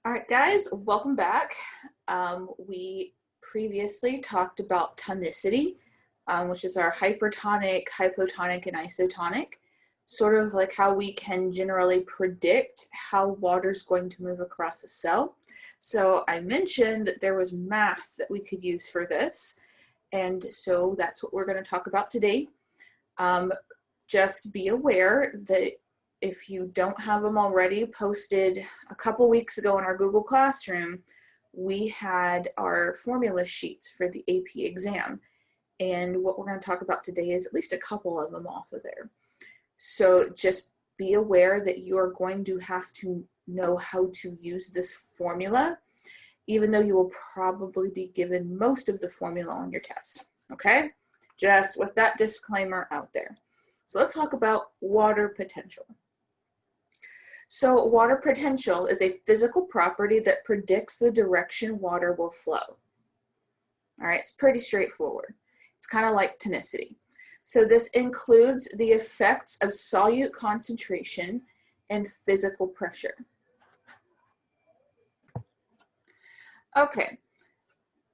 All right, guys, welcome back. We previously talked about tonicity, which is our hypertonic, hypotonic, and isotonic, sort of like how we can generally predict how water is going to move across a cell. So I mentioned that there was math that we could use for this, and so that's what we're going to talk about today. Just be aware that if you don't have them already posted, a couple weeks ago in our Google Classroom, we had our formula sheets for the AP exam. And what we're going to talk about today is at least a couple of them off of there. So just be aware that you are going to have to know how to use this formula, even though you will probably be given most of the formula on your test. Okay? Just with that disclaimer out there. So let's talk about water potential. So water potential is a physical property that predicts the direction water will flow. All right, it's pretty straightforward. It's kind of like tonicity. So this includes the effects of solute concentration and physical pressure. Okay,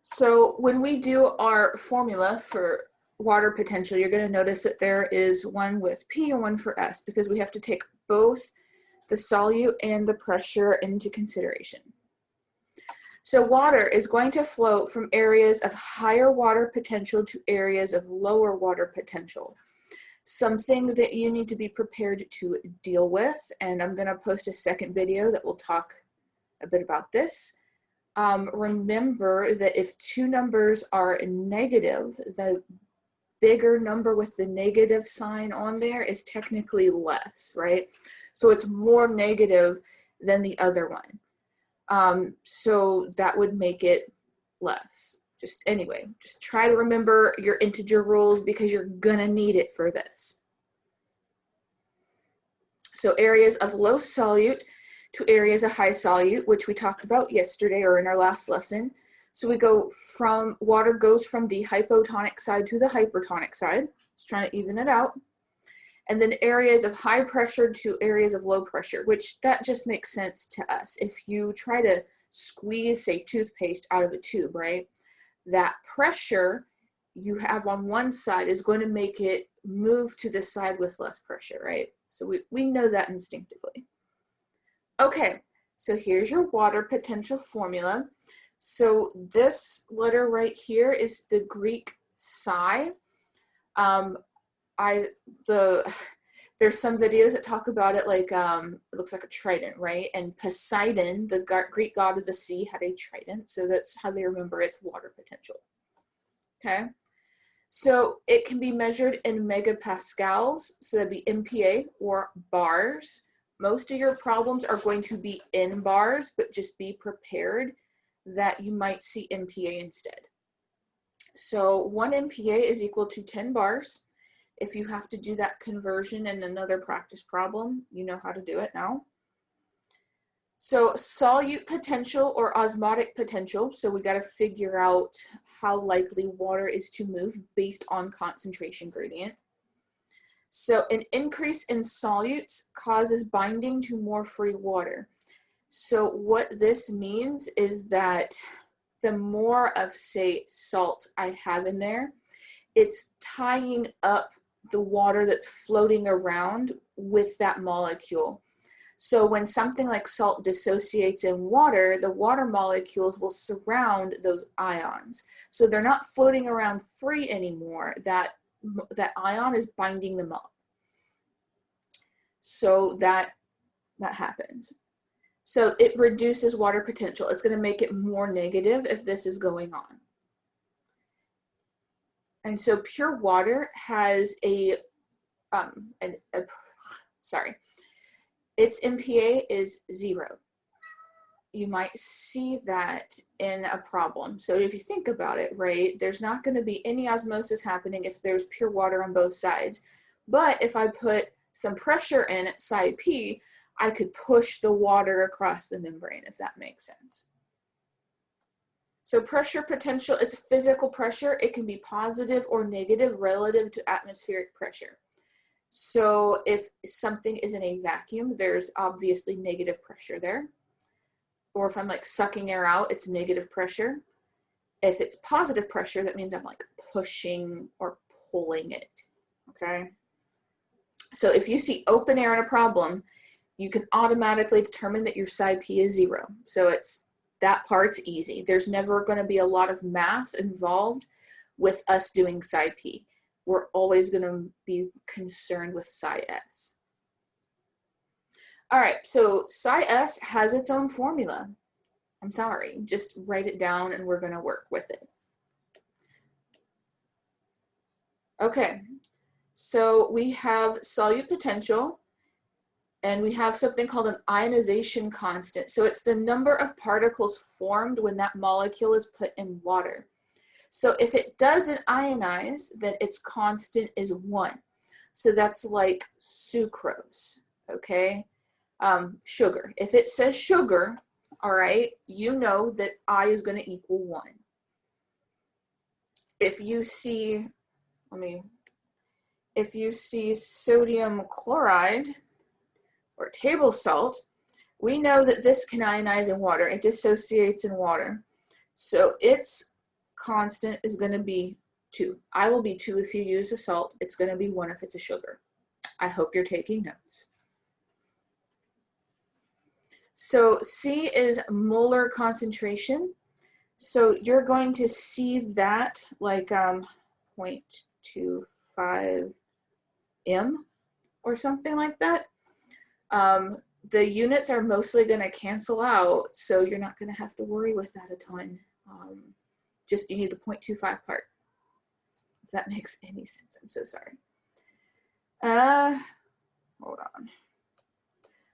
so when we do our formula for water potential, you're going to notice that there is one with P and one for S because we have to take both the solute and the pressure into consideration. So water is going to flow from areas of higher water potential to areas of lower water potential. Something that you need to be prepared to deal with, and I'm going to post a second video that will talk a bit about this. Remember that if two numbers are negative, the bigger number with the negative sign on there is technically less, right? So it's more negative than the other one. So that would make it less. Just try to remember your integer rules because you're gonna need it for this. So areas of low solute to areas of high solute, which we talked about yesterday or in our last lesson. So water goes from the hypotonic side to the hypertonic side. Just trying to even it out. And then areas of high pressure to areas of low pressure, which that just makes sense to us. If you try to squeeze, say, toothpaste out of a tube, right? That pressure you have on one side is going to make it move to the side with less pressure, right? So we know that instinctively. Okay, so here's your water potential formula. So this letter right here is the Greek psi. There's some videos that talk about it like it looks like a trident, right? And Poseidon, the Greek god of the sea, had a trident, so that's how they remember its water potential. Okay, so it can be measured in megapascals, so that'd be MPa or bars. Most of your problems are going to be in bars, but just be prepared that you might see MPa instead. So 1 MPa is equal to 10 bars. If you have to do that conversion in another practice problem, you know how to do it now. So solute potential or osmotic potential, so we got to figure out how likely water is to move based on concentration gradient. So an increase in solutes causes binding to more free water. So what this means is that the more of, say, salt I have in there, it's tying up the water that's floating around with that molecule. So when something like salt dissociates in water, the water molecules will surround those ions. So they're not floating around free anymore. That ion is binding them up. So that happens. So it reduces water potential. It's going to make it more negative if this is going on. And so pure water has its MPa is 0. You might see that in a problem. So if you think about it, right, there's not going to be any osmosis happening if there's pure water on both sides. But if I put some pressure in at side P, I could push the water across the membrane, if that makes sense. So pressure potential, it's physical pressure. It can be positive or negative relative to atmospheric pressure. So if something is in a vacuum, there's obviously negative pressure there. or if I'm like sucking air out, it's negative pressure. If it's positive pressure, that means I'm like pushing or pulling it, okay? So if you see open air in a problem, you can automatically determine that your psi p is 0. So it's, that part's easy. There's never going to be a lot of math involved with us doing psi p. We're always going to be concerned with psi s. All right, so psi s has its own formula. I'm sorry, just write it down and we're going to work with it. Okay, so we have solute potential, and we have something called an ionization constant. So it's the number of particles formed when that molecule is put in water. So if it doesn't ionize, then its constant is 1. So that's like sucrose, okay? Sugar. If it says sugar, all right, you know that I is going to equal 1. If you see, if you see sodium chloride or table salt, we know that this can ionize in water. It dissociates in water. So its constant is going to be 2. I will be 2 if you use a salt. It's going to be 1 if it's a sugar. I hope you're taking notes. So C is molar concentration. So you're going to see that like 0.25 m or something like that. The units are mostly going to cancel out, so you're not going to have to worry with that a ton. Just you need the 0.25 part. If that makes any sense, I'm so sorry. Hold on.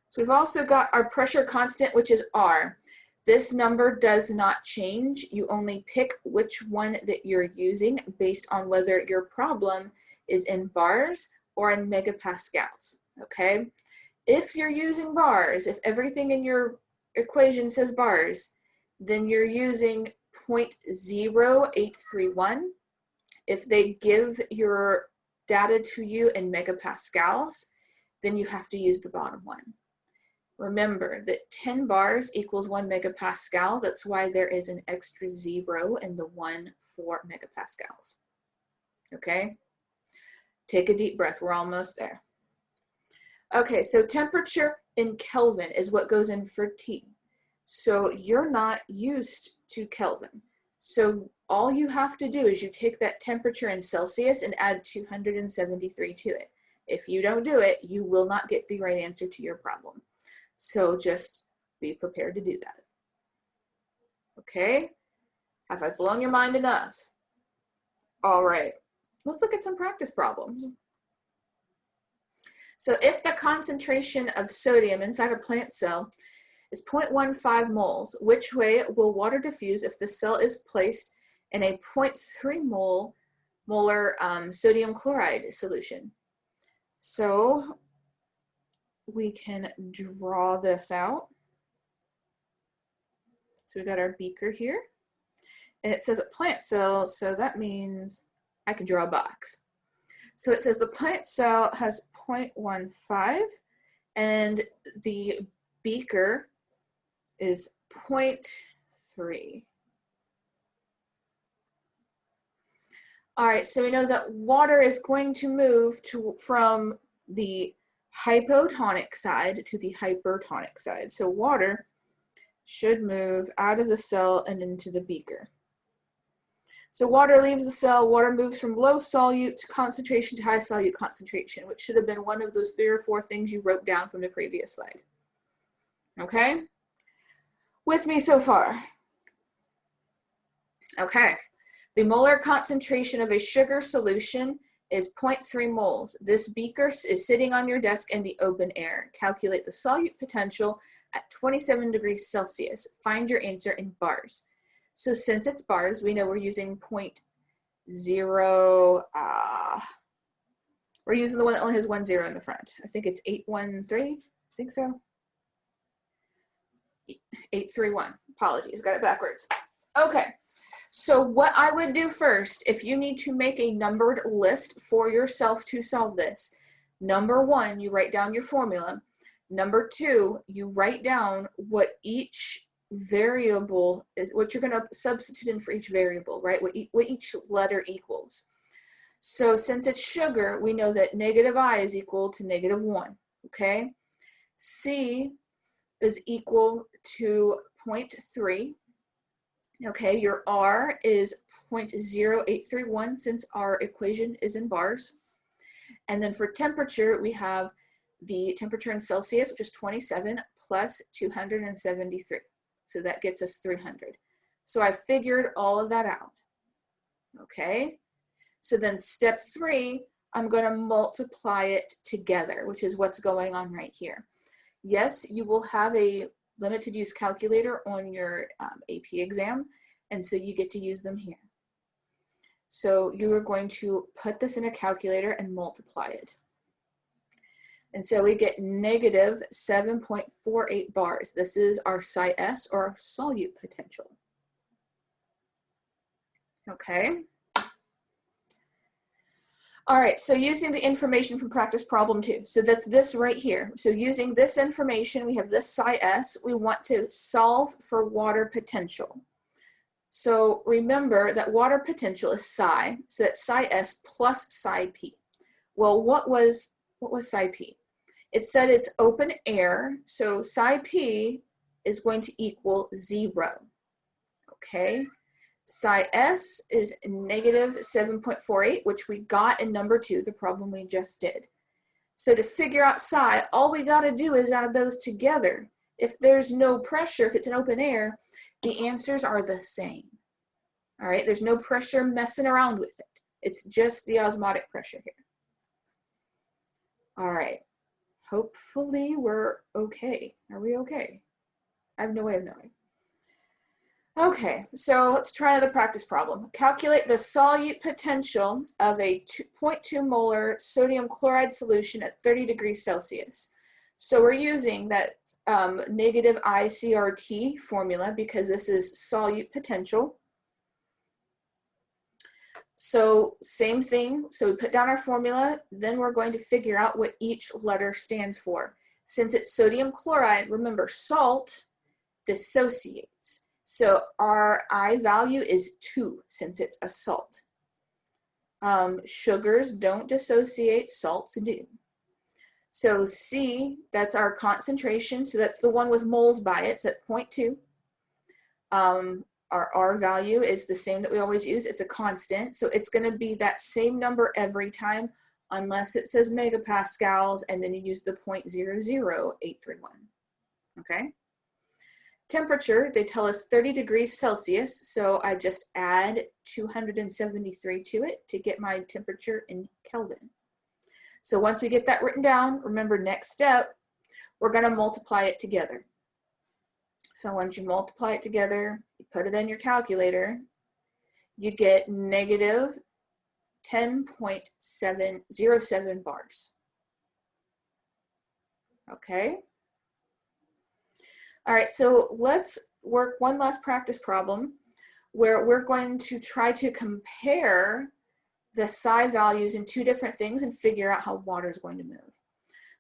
So we've also got our pressure constant, which is R. This number does not change. You only pick which one that you're using based on whether your problem is in bars or in megapascals, okay? If you're using bars, if everything in your equation says bars, then you're using 0.0831. If they give your data to you in megapascals, then you have to use the bottom one. Remember that 10 bars equals 1 megapascal. That's why there is an extra 0 in the 1 for megapascals. Okay? Take a deep breath. We're almost there. Okay, so temperature in Kelvin is what goes in for T. So you're not used to Kelvin. So all you have to do is you take that temperature in Celsius and add 273 to it. If you don't do it, you will not get the right answer to your problem. So just be prepared to do that. Okay? Have I blown your mind enough? All right, let's look at some practice problems. So if the concentration of sodium inside a plant cell is 0.15 moles, which way will water diffuse if the cell is placed in a 0.3 molar sodium chloride solution? So we can draw this out. So we got our beaker here, and it says a plant cell, so that means I can draw a box. So it says the plant cell has 0.15 and the beaker is 0.3. All right, so we know that water is going to move from the hypotonic side to the hypertonic side. So water should move out of the cell and into the beaker. So water leaves the cell, water moves from low solute concentration to high solute concentration, which should have been one of those 3 or 4 things you wrote down from the previous slide. Okay? With me so far? Okay. The molar concentration of a sugar solution is 0.3 moles. This beaker is sitting on your desk in the open air. Calculate the solute potential at 27 degrees Celsius. Find your answer in bars. So since it's bars, we know we're using 0.0, we're using the one that only has 1 0 in the front. I think it's 813, I think so. 831, apologies, got it backwards. Okay, so what I would do first, if you need to make a numbered list for yourself to solve this, number 1, you write down your formula. Number 2, you write down what each variable is, what you're going to substitute in for each variable, right? What each letter equals. So since it's sugar, we know that -I is equal to -1, okay? C is equal to 0.3. Okay, your R is 0.0831 since our equation is in bars. And then for temperature, we have the temperature in Celsius, which is 27 plus 273. So that gets us 300. So I figured all of that out. Okay, so then step 3, I'm going to multiply it together, which is what's going on right here. Yes, you will have a limited use calculator on your AP exam, and so you get to use them here. So you are going to put this in a calculator and multiply it. And so we get negative 7.48 bars. This is our psi S, or our solute potential. Okay. All right, so using the information from practice problem 2. So that's this right here. So using this information, we have this psi S. We want to solve for water potential. So remember that water potential is psi, so that's psi S plus psi P. Well, what was psi P? It said it's open air, so psi P is going to equal 0. Okay. Psi S is negative 7.48, which we got in number 2, the problem we just did. So to figure out psi, all we got to do is add those together. If there's no pressure, if it's an open air, the answers are the same. All right, there's no pressure messing around with it. It's just the osmotic pressure here. All right, hopefully we're okay. Are we okay? I have no way of knowing. Okay, so let's try another practice problem. Calculate the solute potential of a 0.2 molar sodium chloride solution at 30 degrees Celsius. So we're using that negative ICRT formula because this is solute potential. So same thing, so we put down our formula, then we're going to figure out what each letter stands for. Since it's sodium chloride, remember salt dissociates. So our I value is 2 since it's a salt. Sugars don't dissociate, salts do. So C, that's our concentration, so that's the one with moles by it, so that's 0.2. Our R value is the same that we always use, it's a constant, so it's going to be that same number every time unless it says megapascals and then you use the 0.00831. Okay? Temperature, they tell us 30 degrees Celsius, so I just add 273 to it to get my temperature in Kelvin. So once we get that written down, remember next step, we're going to multiply it together. So once you multiply it together, you put it in your calculator, you get negative 10.707 bars. Okay? All right, so let's work one last practice problem where we're going to try to compare the psi values in 2 different things and figure out how water is going to move.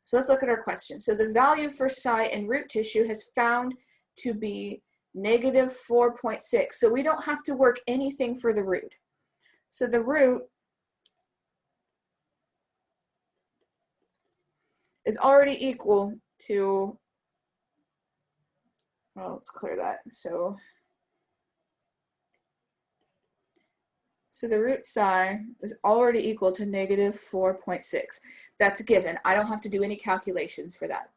So let's look at our question. So the value for psi in root tissue has found to be negative 4.6. So we don't have to work anything for the root. So the root is already equal to, well, let's clear that. So the root psi is already equal to negative 4.6. That's given. I don't have to do any calculations for that.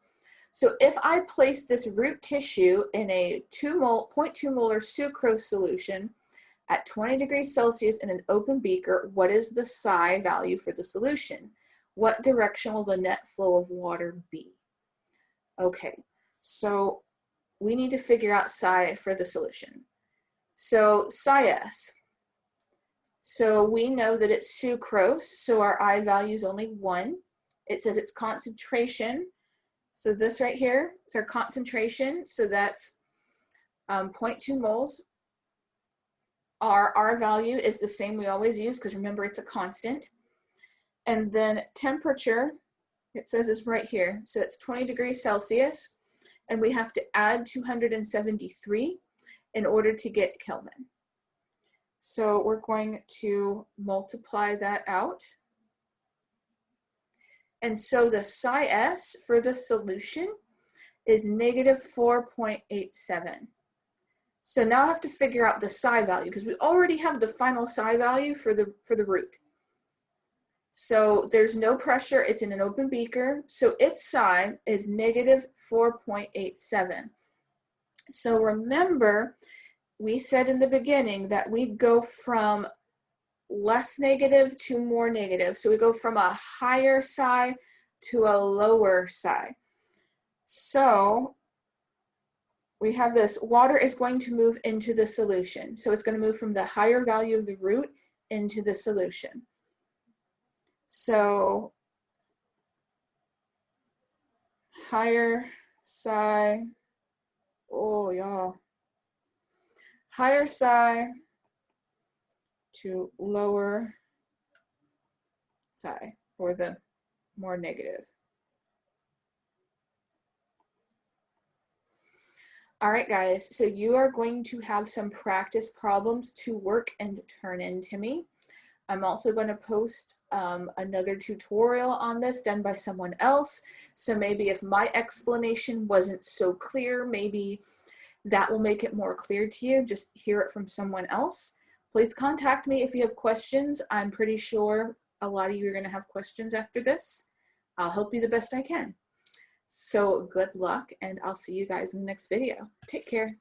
So if I place this root tissue in a 0.2 molar sucrose solution at 20 degrees Celsius in an open beaker, what is the psi value for the solution? What direction will the net flow of water be? Okay, so we need to figure out psi for the solution. So psi S. So we know that it's sucrose, so our I value is only 1. It says its concentration. So this right here is our concentration, so that's 0.2 moles. Our R value is the same we always use because remember it's a constant. And then temperature, it says it's right here. So it's 20 degrees Celsius. and we have to add 273 in order to get Kelvin. So we're going to multiply that out. And so the psi s for the solution is negative 4.87. So now I have to figure out the psi value because we already have the final psi value for the root. So there's no pressure, it's in an open beaker. So its psi is negative 4.87. So remember, we said in the beginning that we go from less negative to more negative. So we go from a higher psi to a lower psi. So we have this, water is going to move into the solution. So it's going to move from the higher value of the root into the solution. So higher psi, oh y'all, higher psi to lower psi, or the more negative. All right, guys, so you are going to have some practice problems to work and turn into me. I'm also going to post another tutorial on this done by someone else. So maybe if my explanation wasn't so clear, maybe that will make it more clear to you. Just hear it from someone else. Please contact me if you have questions. I'm pretty sure a lot of you are going to have questions after this. I'll help you the best I can. So good luck, and I'll see you guys in the next video. Take care.